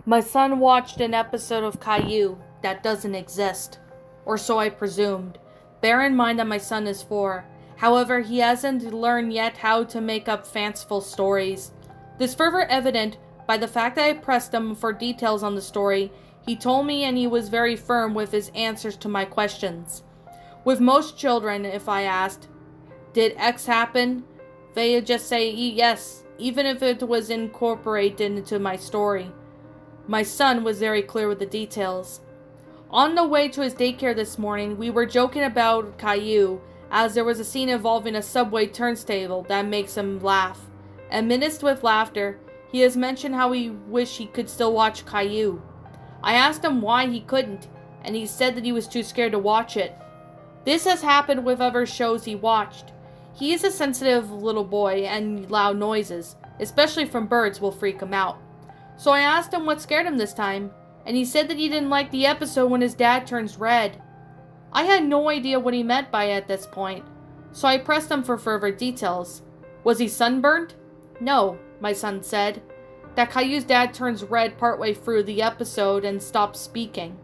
My son watched an episode of Caillou that doesn't exist, or so I presumed. Bear in mind that my son is 4. However, he hasn't learned yet how to make up fanciful stories. This further evident by the fact that I pressed him for details on the story. He told me, and he was very firm with his answers to my questions. With most children, if I asked, "Did X happen?" they'd just say yes, even if it was incorporated into my story. My son was very clear with the details. On the way to his daycare this morning, we were joking about Caillou, as there was a scene involving a subway turnstile that makes him laugh. And menaced with laughter, he has mentioned how he wished he could still watch Caillou. I asked him why he couldn't, and he said that he was too scared to watch it. This has happened with other shows he watched. He is a sensitive little boy, and loud noises, especially from birds, will freak him out. So I asked him what scared him this time, and he said that he didn't like the episode when his dad turns red. I had no idea what he meant by it at this point, so I pressed him for further details. Was he sunburned? No, my son said. That Caillou's dad turns red partway through the episode and stops speaking.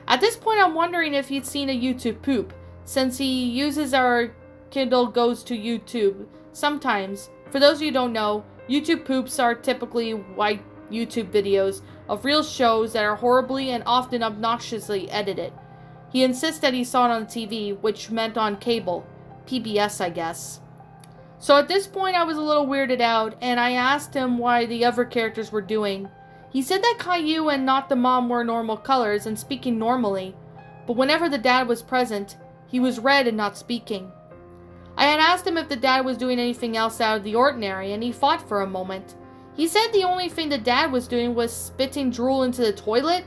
At this point, I'm wondering if he'd seen a YouTube poop, since he uses our Kindle goes to YouTube sometimes. For those of you who don't know, YouTube poops are typically white YouTube videos of real shows that are horribly and often obnoxiously edited. He insists that he saw it on TV, which meant on cable. PBS, I guess. So at this point, I was a little weirded out, and I asked him why the other characters were doing. He said that Caillou and not the mom were normal colors and speaking normally, but whenever the dad was present, he was red and not speaking. I had asked him if the dad was doing anything else out of the ordinary, and he thought for a moment. He said the only thing the dad was doing was spitting drool into the toilet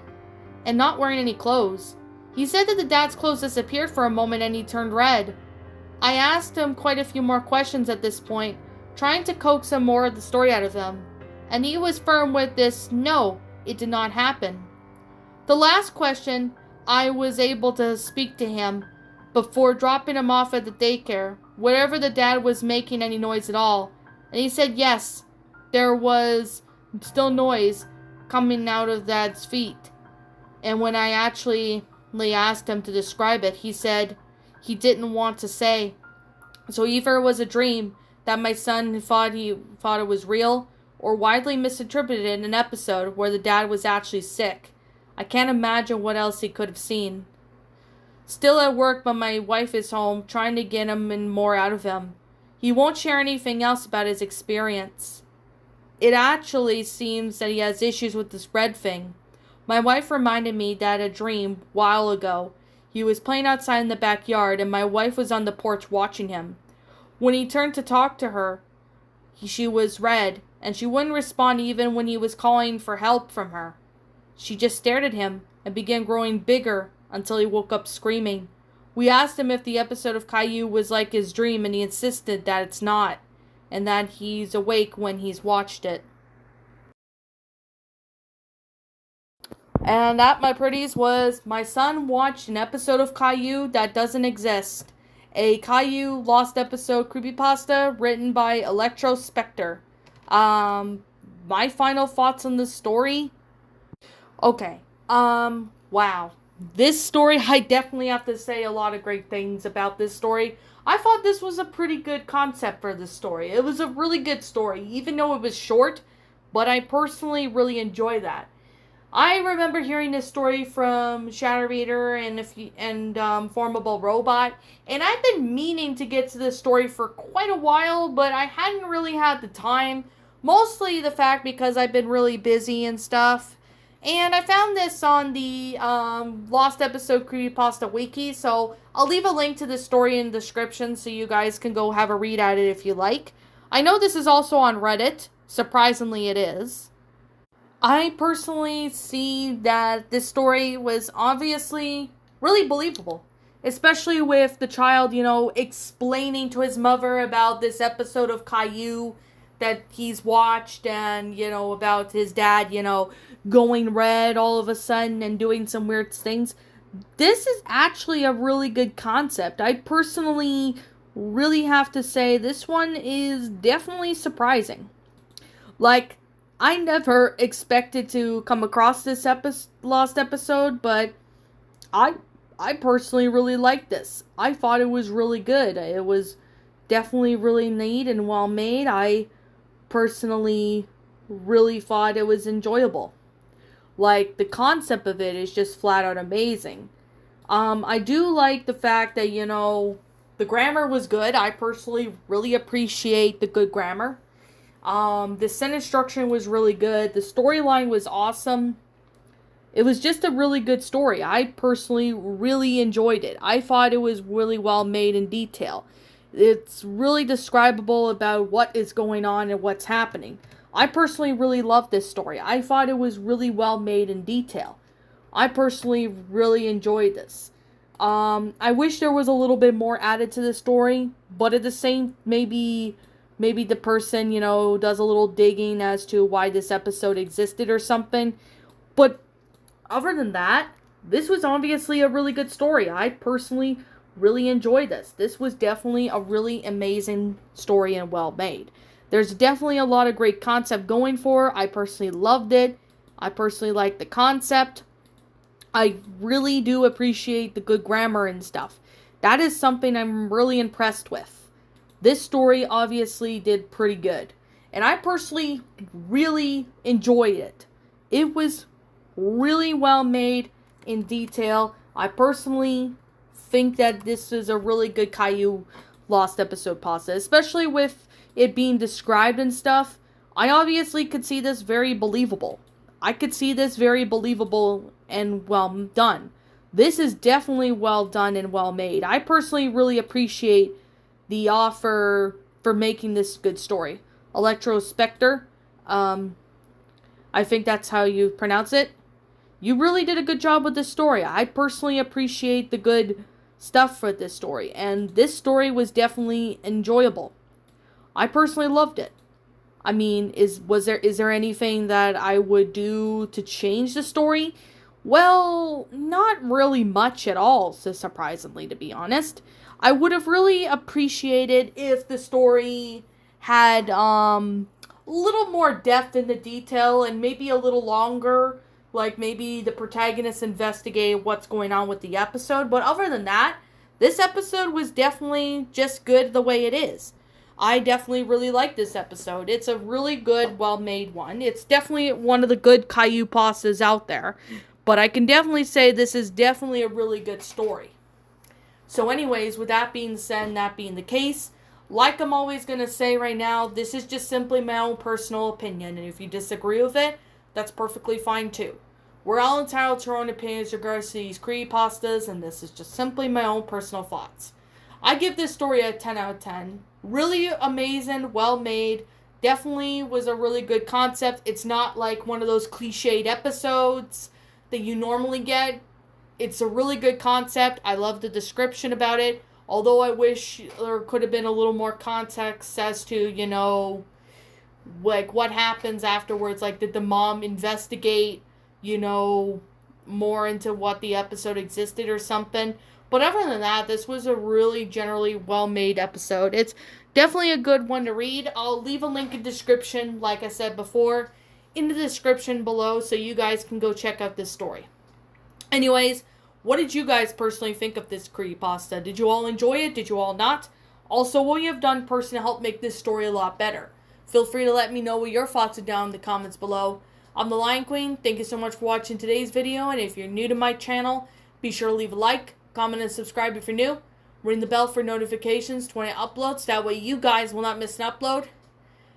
and not wearing any clothes. He said that the dad's clothes disappeared for a moment and he turned red. I asked him quite a few more questions at this point, trying to coax some more of the story out of him, and he was firm with this: no, it did not happen. The last question, I was able to speak to him before dropping him off at the daycare, wherever the dad was making any noise at all, and he said yes, there was still noise coming out of Dad's feet. And when I actually asked him to describe it, he said he didn't want to say. So either it was a dream that my son thought it was real, or widely misinterpreted in an episode where the dad was actually sick. I can't imagine what else he could have seen. Still at work, but my wife is home, trying to get him and more out of him. He won't share anything else about his experience. It actually seems that he has issues with this red thing. My wife reminded me that a dream, a while ago, he was playing outside in the backyard and my wife was on the porch watching him. When he turned to talk to her, she was red, and she wouldn't respond even when he was calling for help from her. She just stared at him and began growing bigger until he woke up screaming. We asked him if the episode of Caillou was like his dream, and he insisted that it's not, and that he's awake when he's watched it. And that, my pretties, was my son watched an episode of Caillou that doesn't exist. A Caillou lost episode creepypasta written by Electro Spectre. My final thoughts on this story? Okay. Wow. This story, I definitely have to say a lot of great things about this story. I thought this was a pretty good concept for this story. It was a really good story, even though it was short, but I personally really enjoy that. I remember hearing this story from Shadow Reader and Formable Robot, and I've been meaning to get to this story for quite a while, but I hadn't really had the time. Mostly the fact because I've been really busy and stuff. And I found this on the Lost Episode Creepypasta Wiki, so I'll leave a link to this story in the description so you guys can go have a read at it if you like. I know this is also on Reddit. Surprisingly, it is. I personally see that this story was obviously really believable. Especially with the child, explaining to his mother about this episode of Caillou that he's watched and, about his dad, going red all of a sudden and doing some weird things. This is actually a really good concept. I personally really have to say this one is definitely surprising. Like, I never expected to come across this lost episode, but I I personally really liked this. I thought it was really good. It was definitely really neat and well made. I personally really thought it was enjoyable. Like, the concept of it is just flat out amazing. I do like the fact that, the grammar was good. I personally really appreciate the good grammar. The sentence structure was really good. The storyline was awesome. It was just a really good story. I personally really enjoyed it. I thought it was really well made in detail. It's really describable about what is going on and what's happening. I personally really loved this story. I thought it was really well made in detail. I personally really enjoyed this. I wish there was a little bit more added to the story, but at the same, maybe the person, does a little digging as to why this episode existed or something. But other than that, this was obviously a really good story. I personally really enjoyed this. This was definitely a really amazing story and well made. There's definitely a lot of great concept going for. I personally loved it. I personally liked the concept. I really do appreciate the good grammar and stuff. That is something I'm really impressed with. This story obviously did pretty good. And I personally really enjoyed it. It was really well made in detail. I personally think that this is a really good Caillou Lost episode pasta, especially with it being described and stuff. I obviously could see this very believable. I could see this very believable and well done. This is definitely well done and well made. I personally really appreciate the author for making this good story. Electro Spectre, I think that's how you pronounce it. You really did a good job with this story. I personally appreciate the good stuff for this story, and this story was definitely enjoyable. I personally loved it. I mean, is there anything that I would do to change the story? Well, not really much at all, so surprisingly, to be honest. I would have really appreciated if the story had a little more depth in the detail and maybe a little longer. Like, maybe the protagonist investigate what's going on with the episode. But other than that, this episode was definitely just good the way it is. I definitely really like this episode. It's a really good, well-made one. It's definitely one of the good Caillou pastas out there. But I can definitely say this is definitely a really good story. So anyways, with that being said and that being the case, like I'm always going to say right now, this is just simply my own personal opinion. And if you disagree with it, that's perfectly fine too. We're all entitled to our own opinions regards to these creepypastas, and this is just simply my own personal thoughts. I give this story a 10 out of 10. Really amazing, well made. Definitely was a really good concept. It's not like one of those cliched episodes that you normally get. It's a really good concept. I love the description about it. Although I wish there could have been a little more context as to, like what happens afterwards. Like, did the mom investigate, more into what the episode existed or something? But other than that, this was a really generally well-made episode. It's definitely a good one to read. I'll leave a link in the description, like I said before, in the description below so you guys can go check out this story. Anyways, what did you guys personally think of this creepypasta? Did you all enjoy it? Did you all not? Also, what you have done personally to help make this story a lot better? Feel free to let me know what your thoughts are down in the comments below. I'm the Lion Queen. Thank you so much for watching today's video. And if you're new to my channel, be sure to leave a like, comment, and subscribe if you're new. Ring the bell for notifications when I upload, so that way you guys will not miss an upload.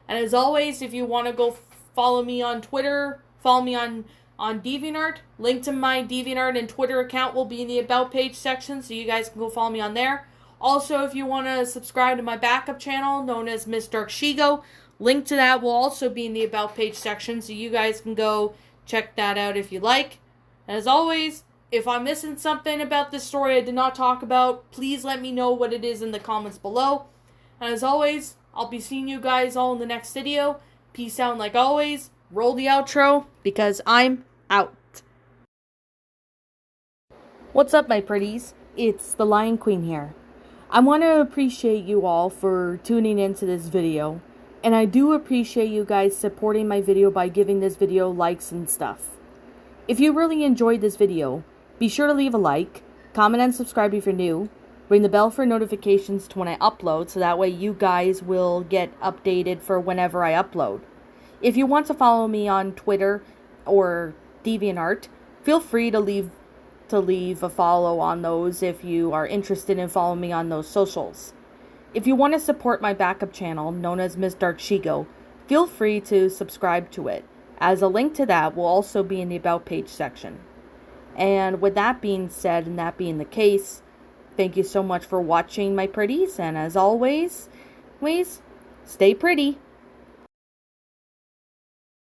And as always, if you want to go follow me on Twitter, follow me on DeviantArt. Link to my DeviantArt and Twitter account will be in the About page section, so you guys can go follow me on there. Also, if you want to subscribe to my backup channel, known as Miss Dark Shigo, link to that will also be in the About page section, so you guys can go check that out if you like. And as always, if I'm missing something about this story I did not talk about, please let me know what it is in the comments below. And as always, I'll be seeing you guys all in the next video. Peace out, and like always, roll the outro, because I'm out. What's up, my pretties? It's the Lion Queen here. I want to appreciate you all for tuning into this video. And I do appreciate you guys supporting my video by giving this video likes and stuff. If you really enjoyed this video, be sure to leave a like, comment and subscribe if you're new, ring the bell for notifications to when I upload so that way you guys will get updated for whenever I upload. If you want to follow me on Twitter or DeviantArt, feel free to leave a follow on those if you are interested in following me on those socials. If you want to support my backup channel, known as Miss Dark Shigo, feel free to subscribe to it, as a link to that will also be in the About page section. And with that being said, and that being the case, thank you so much for watching, my pretties, and as always, stay pretty.